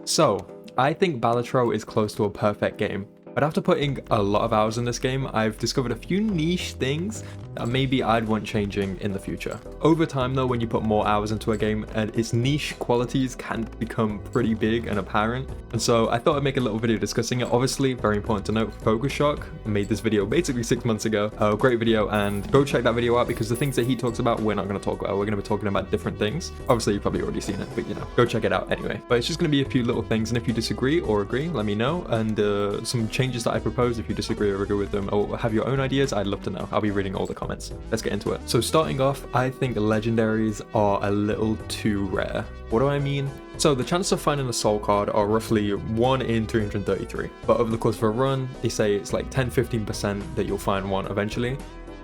So, I think Balatro is close to a perfect game. But after putting a lot of hours in this game, I've discovered a few niche things that maybe I'd want changing in the future. Over time though, when you put more hours into a game, and its niche qualities can become pretty big and apparent. And so I thought I'd make a little video discussing it. Obviously, very important to note, Focus Shock made this video basically 6 months ago. A great video, and go check that video out because the things that he talks about, we're not going to talk about. We're going to be talking about different things. Obviously, you've probably already seen it, but you know, go check it out anyway. But it's just going to be a few little things, and if you disagree or agree, let me know. And some changes that I propose, if you disagree or agree with them or have your own ideas, I'd love to know. I'll be reading all the comments. Let's get into it. So starting off, I think legendaries are a little too rare. What do I mean? So the chances of finding a soul card are roughly 1 in 333, but over the course of a run, they say it's like 10-15% that you'll find one eventually.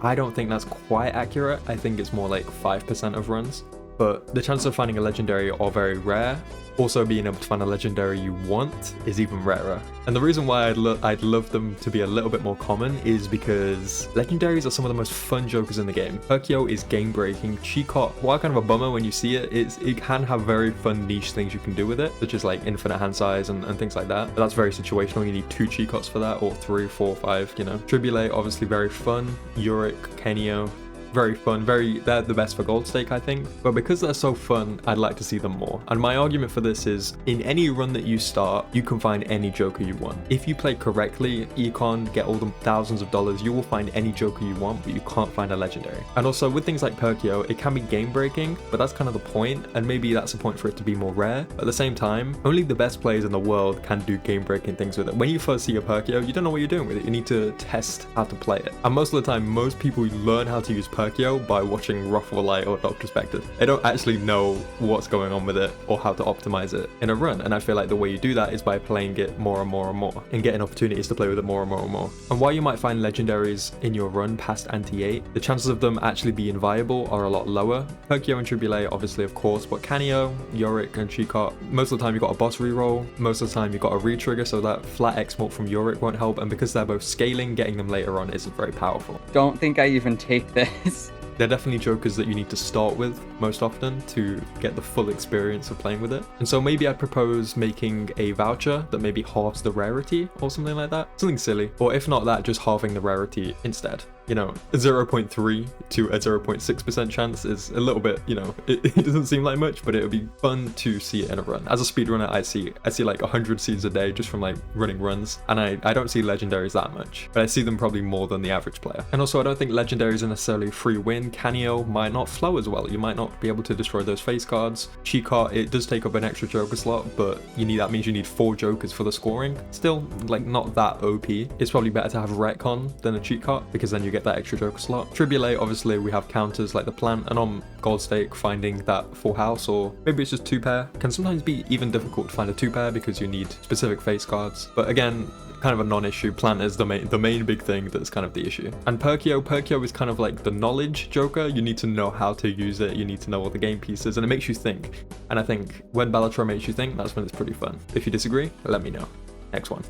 I don't think that's quite accurate. I think it's more like 5% of runs, but the chances of finding a legendary are very rare. Also, being able to find a legendary you want is even rarer. And the reason why I'd love them to be a little bit more common is because legendaries are some of the most fun jokers in the game. Perkyo is game-breaking. Chicot, while kind of a bummer when you see it, it can have very fun niche things you can do with it, such as like infinite hand size and things like that. But that's very situational. You need 2 Chicots for that, or 3, 4, 5, you know. Tribulate, obviously very fun. Yorick, Kenio, very fun, they're the best for gold stake, I think. But because they're so fun, I'd like to see them more. And my argument for this is, in any run that you start, you can find any joker you want. If you play correctly, econ, get all the thousands of dollars, you will find any joker you want, but you can't find a legendary. And also with things like Perkyo, it can be game breaking, but that's kind of the point, and maybe that's the point for it to be more rare. But at the same time, only the best players in the world can do game breaking things with it. When you first see a Perkyo, you don't know what you're doing with it. You need to test how to play it. And most of the time, most people learn how to use Perkyo by watching Ruffle Light or Doctor Spectre. They don't actually know what's going on with it or how to optimize it in a run. And I feel like the way you do that is by playing it more and more and more and getting opportunities to play with it more and more and more. And while you might find legendaries in your run past anti-8, the chances of them actually being viable are a lot lower. Perkyo and Tribulate, obviously, of course, but Canio, Yorick, and Chicot, most of the time you've got a boss reroll, most of the time you've got a re-trigger, so that flat X-Mult from Yorick won't help, and because they're both scaling, getting them later on isn't very powerful. Don't think I even take this. They're definitely jokers that you need to start with most often to get the full experience of playing with it. And so maybe I'd propose making a voucher that maybe halves the rarity or something like that. Something silly. Or if not that, just halving the rarity instead. You know, a 0.3 to a 0.6% chance is a little bit, you know, it doesn't seem like much, but it would be fun to see it in a run. As a speedrunner, I see like 100 seeds a day just from like running runs, and I don't see legendaries that much, but I see them probably more than the average player. And also, I don't think legendaries are necessarily free win. Canio might not flow as well. You might not be able to destroy those face cards. Chicot, it does take up an extra joker slot, but that means you need 4 jokers for the scoring. Still, like, not that OP. It's probably better to have Retcon than a Chicot, because then you get that extra joker slot. Tribulate, obviously we have counters like the plant, and on gold stake finding that full house, or maybe it's just 2 pair, can sometimes be even difficult to find a 2 pair because you need specific face cards. But again, kind of a non-issue. Plant is the main big thing that's kind of the issue. And Perkyo is kind of like the knowledge joker. You need to know how to use it, you need to know all the game pieces, and it makes you think. And I think when Balatro makes you think, that's when it's pretty fun. If you disagree, let me know. Next one.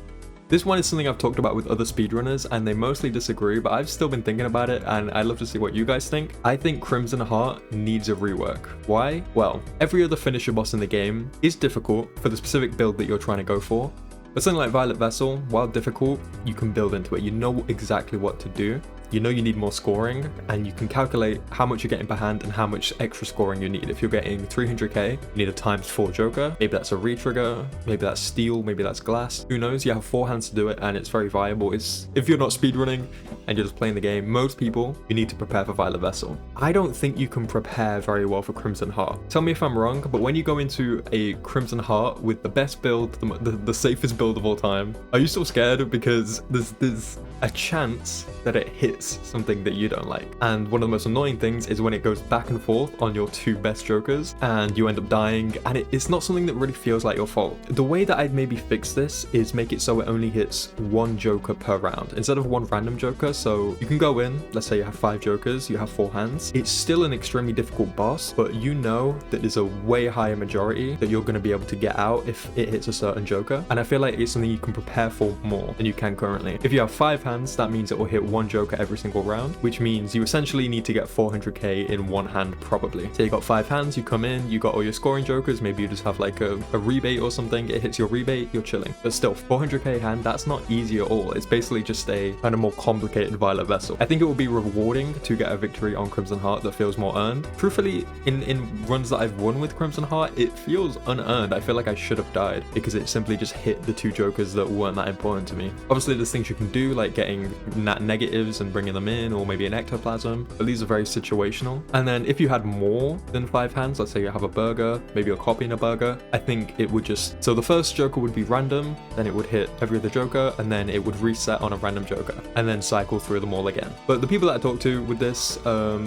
This one is something I've talked about with other speedrunners, and they mostly disagree, but I've still been thinking about it, and I'd love to see what you guys think. I think Crimson Heart needs a rework. Why? Well, every other finisher boss in the game is difficult for the specific build that you're trying to go for, but something like Violet Vessel, while difficult, you can build into it. You know exactly what to do. You know you need more scoring, and you can calculate how much you're getting per hand and how much extra scoring you need. If you're getting 300k, you need a ×4 joker. Maybe that's a re-trigger, maybe that's steel, maybe that's glass. Who knows? You have 4 hands to do it, and it's very viable. If you're not speedrunning and you're just playing the game, most people, you need to prepare for Violet Vessel. I don't think you can prepare very well for Crimson Heart. Tell me if I'm wrong, but when you go into a Crimson Heart with the best build, the safest build of all time, are you still scared? Because there's a chance that it hits something that you don't like. And one of the most annoying things is when it goes back and forth on your 2 best jokers and you end up dying, and it's not something that really feels like your fault. The way that I'd maybe fix this is make it so it only hits 1 joker per round instead of 1 random joker. So you can go in, let's say you have 5 jokers, you have 4 hands. It's still an extremely difficult boss, but you know that there's a way higher majority that you're going to be able to get out if it hits a certain joker. And I feel like it's something you can prepare for more than you can currently. If you have 5 hands, that means it will hit one joker every single round, which means you essentially need to get 400k in one hand probably. So you got 5 hands, you come in, you got all your scoring jokers, maybe you just have like a rebate or something, it hits your rebate, you're chilling. But still, 400k hand, that's not easy at all. It's basically just a kind of more complicated Violet Vessel. I think it will be rewarding to get a victory on Crimson Heart that feels more earned. Truthfully, in runs that I've won with Crimson Heart, it feels unearned. I feel like I should have died because it simply just hit the 2 jokers that weren't that important to me. Obviously, there's things you can do like getting nat negatives and bringing them in, or maybe an ectoplasm, but these are very situational. And then if you had more than 5 hands, let's say you have a burger, maybe you're copying a burger, I think it would just, so the first joker would be random, then it would hit every other joker, and then it would reset on a random joker, and then cycle through them all again. But the people that I talked to with this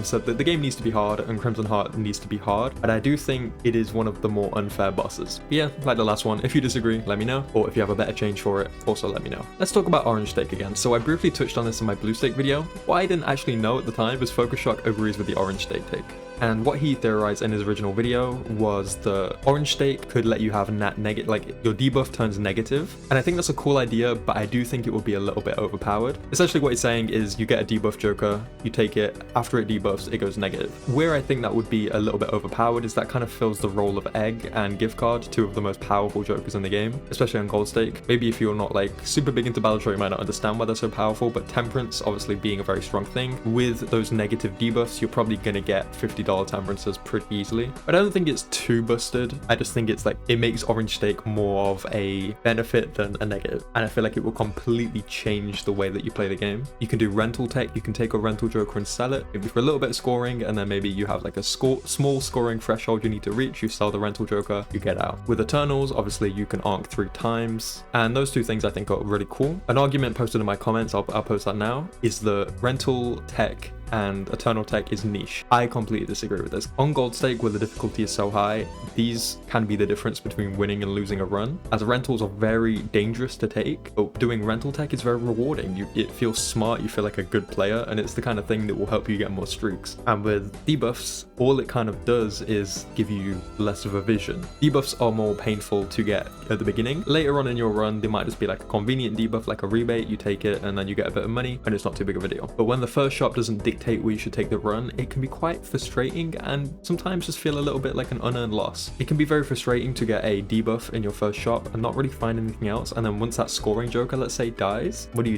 said that the game needs to be hard and Crimson Heart needs to be hard, and I do think it is one of the more unfair bosses. But yeah, like the last one, if you disagree, let me know, or if you have a better change for it, also let me know. Let's talk about Orange Steak again. So I briefly touched on this in my Blue Steak video. What I didn't actually know at the time is Focus Shock agrees with the Orange Steak take. And what he theorized in his original video was the orange state could let you have nat negative, like your debuff turns negative. And I think that's a cool idea, but I do think it would be a little bit overpowered. Essentially what he's saying is you get a debuff joker, you take it, after it debuffs, it goes negative. Where I think that would be a little bit overpowered is that kind of fills the role of Egg and Gift Card, 2 of the most powerful jokers in the game, especially on Gold Stake. Maybe if you're not like super big into Balatro, you might not understand why they're so powerful, but Temperance obviously being a very strong thing. With those negative debuffs, you're probably going to get $50 Temperances pretty easily. But I don't think it's too busted. I just think it's like, it makes Orange Steak more of a benefit than a negative. And I feel like it will completely change the way that you play the game. You can do rental tech, you can take a rental joker and sell it, maybe for a little bit of scoring, and then maybe you have like a small scoring threshold you need to reach, you sell the rental joker, you get out. With Eternals, obviously you can arc 3 times, and those 2 things I think are really cool. An argument posted in my comments, I'll post that now, is the rental tech and Eternal Tech is niche. I completely disagree with this. On Gold Stake, where the difficulty is so high, these can be the difference between winning and losing a run, as rentals are very dangerous to take, but doing Rental Tech is very rewarding. It feels smart, you feel like a good player, and it's the kind of thing that will help you get more streaks. And with debuffs, all it kind of does is give you less of a vision. Debuffs are more painful to get at the beginning. Later on in your run, they might just be like a convenient debuff, like a rebate, you take it, and then you get a bit of money, and it's not too big of a deal. But when the first shop doesn't dictate where you should take the run, it can be quite frustrating and sometimes just feel a little bit like an unearned loss. It can be very frustrating to get a debuff in your first shop and not really find anything else, and then once that scoring joker, let's say, dies, what do?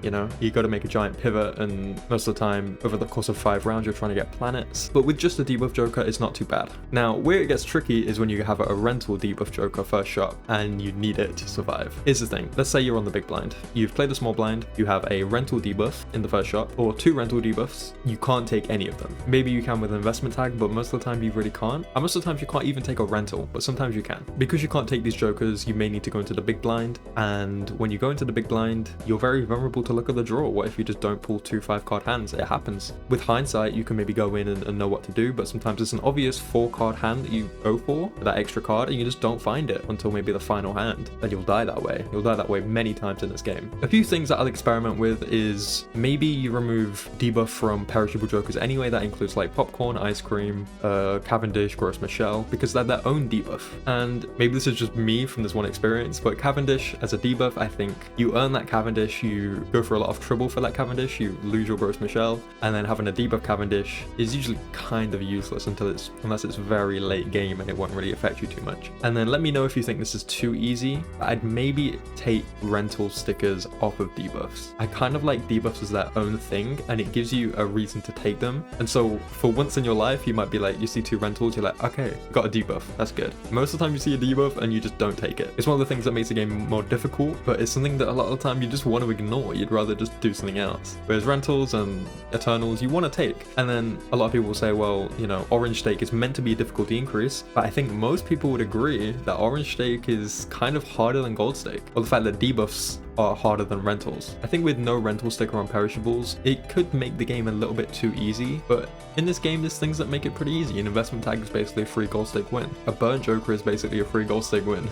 You know, you got to make a giant pivot, and most of the time over the course of 5 rounds you're trying to get planets. But with just a debuff joker, it's not too bad. Now where it gets tricky is when you have a rental debuff joker first shop and you need it to survive. Here's the thing, let's say you're on the big blind, you've played the small blind, you have a rental debuff in the first shop, or 2 rental debuffs, you can't take any of them. Maybe you can with an investment tag, but most of the time you really can't. And most of the times you can't even take a rental, but sometimes you can. Because you can't take these jokers, you may need to go into the big blind, and when you go into the big blind, you're very vulnerable to luck of the draw. What if you just don't pull 2 5-card hands? It happens. With hindsight, you can maybe go in and know what to do, but sometimes it's an obvious 4-card hand that you go for, that extra card, and you just don't find it until maybe the final hand, and you'll die that way. You'll die that way many times in this game. A few things that I'll experiment with is maybe you remove debuff from perishable jokers anyway. That includes like popcorn, ice cream, Cavendish, Gross Michelle, because they're their own debuff. And maybe this is just me from this one experience, but Cavendish as a debuff, I think you earn that Cavendish, you go for a lot of trouble for that Cavendish, you lose your Gross Michelle, and then having a debuff Cavendish is usually kind of useless unless it's very late game and it won't really affect you too much. And then let me know if you think this is too easy. I'd maybe take rental stickers off of debuffs. I kind of like debuffs as their own thing, and it gives you a reason to take them. And so for once in your life, you might be like, you see 2 rentals, you're like, okay, got a debuff, that's good. Most of the time you see a debuff and you just don't take it. It's one of the things that makes the game more difficult, but it's something that a lot of the time you just want to ignore. You'd rather just do something else. Whereas rentals and Eternals, you want to take. And then a lot of people will say, well, you know, Orange Stake is meant to be a difficulty increase, but I think most people would agree that Orange Stake is kind of harder than Gold Stake, or the fact that debuffs are harder than rentals. I think with no rental sticker on perishables, it could make the game a little bit too easy, but in this game there's things that make it pretty easy. An investment tag is basically a free Gold Stake win. A burn joker is basically a free Gold Stake win.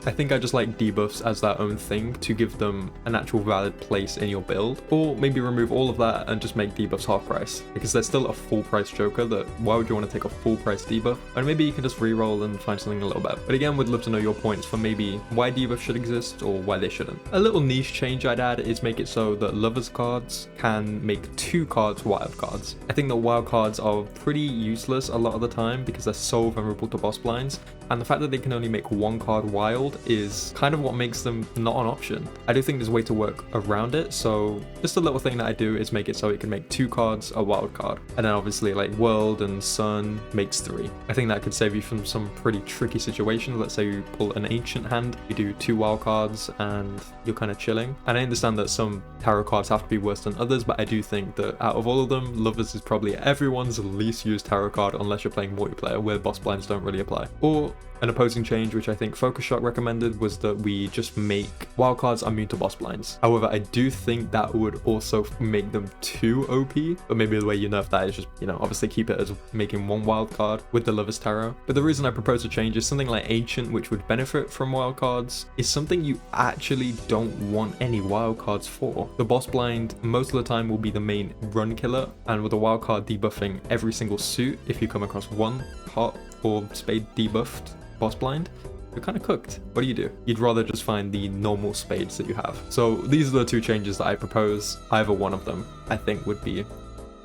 I think I just like debuffs as their own thing to give them an actual valid place in your build, or maybe remove all of that and just make debuffs half price, because they're still a full price joker. That why would you want to take a full price debuff? And maybe you can just reroll and find something a little better. But again, would love to know your points for maybe why debuffs should exist or why they shouldn't. A little niche change I'd add is make it so that lovers cards can make 2 cards wild cards. I think that wild cards are pretty useless a lot of the time because they're so vulnerable to boss blinds, and the fact that they can only make 1 card wild is kind of what makes them not an option. I do think there's a way to work around it, so just a little thing that I do is make it so it can make 2 cards a wild card, and then obviously like World and Sun makes 3. I think that could save you from some pretty tricky situations. Let's say you pull an ancient hand, you do 2 wild cards and you're kind of chilling. And I understand that some tarot cards have to be worse than others, but I do think that out of all of them, Lovers is probably everyone's least used tarot card unless you're playing multiplayer where boss blinds don't really apply. Or an opposing change, which I think Focus Shock recommended, was that we just make wildcards immune to boss blinds. However, I do think that would also make them too OP, but maybe the way you nerf that is just, you know, obviously keep it as making 1 wildcard with the Lover's Tarot. But the reason I propose to change is something like Ancient, which would benefit from wildcards, is something you actually don't want any wildcards for. The boss blind most of the time will be the main run killer, and with a wildcard debuffing every single suit, if you come across 1 pot or spade debuffed boss blind, you're kind of cooked. What do? You'd rather just find the normal spades that you have. So these are the 2 changes that I propose. Either one of them I think would be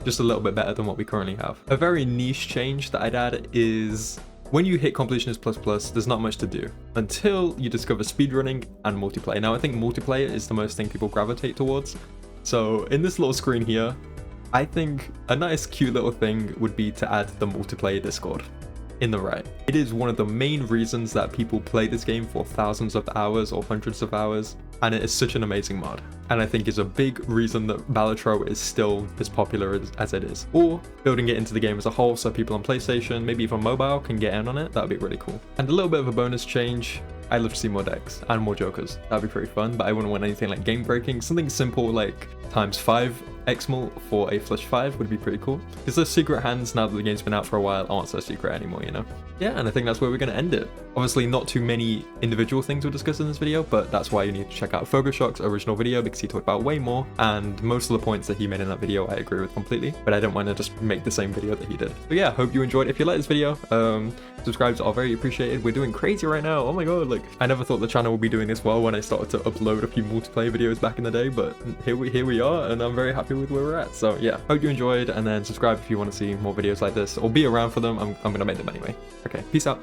just a little bit better than what we currently have. A very niche change that I'd add is when you hit Completionist Plus, there's not much to do until you discover speedrunning and multiplayer. Now I think multiplayer is the most thing people gravitate towards. So in this little screen here, I think a nice cute little thing would be to add the multiplayer Discord in the right. It is one of the main reasons that people play this game for thousands of hours or hundreds of hours, and it is such an amazing mod, and I think is a big reason that Balatro is still as popular as it is. Or building it into the game as a whole so people on PlayStation, maybe even mobile, can get in on it. That would be really cool. And a little bit of a bonus change, I'd love to see more decks and more jokers. That'd be pretty fun, but I wouldn't want anything like game breaking. Something simple like ×5 Exmal for a Flush 5 would be pretty cool. Because those secret hands, now that the game's been out for a while, aren't so secret anymore, you know? Yeah, and I think that's where we're going to end it. Obviously, not too many individual things were discussed in this video, but that's why you need to check out Focus Shock's original video, because he talked about way more, and most of the points that he made in that video I agree with completely, but I don't want to just make the same video that he did. So yeah, hope you enjoyed. If you like this video, subscribes are very appreciated. We're doing crazy right now. Oh my god, like, I never thought the channel would be doing this well when I started to upload a few multiplayer videos back in the day, but here we are, and I'm very happy with where we're at. So yeah, hope you enjoyed, and then subscribe if you want to see more videos like this, or be around for them. I'm gonna make them anyway. Okay, peace out.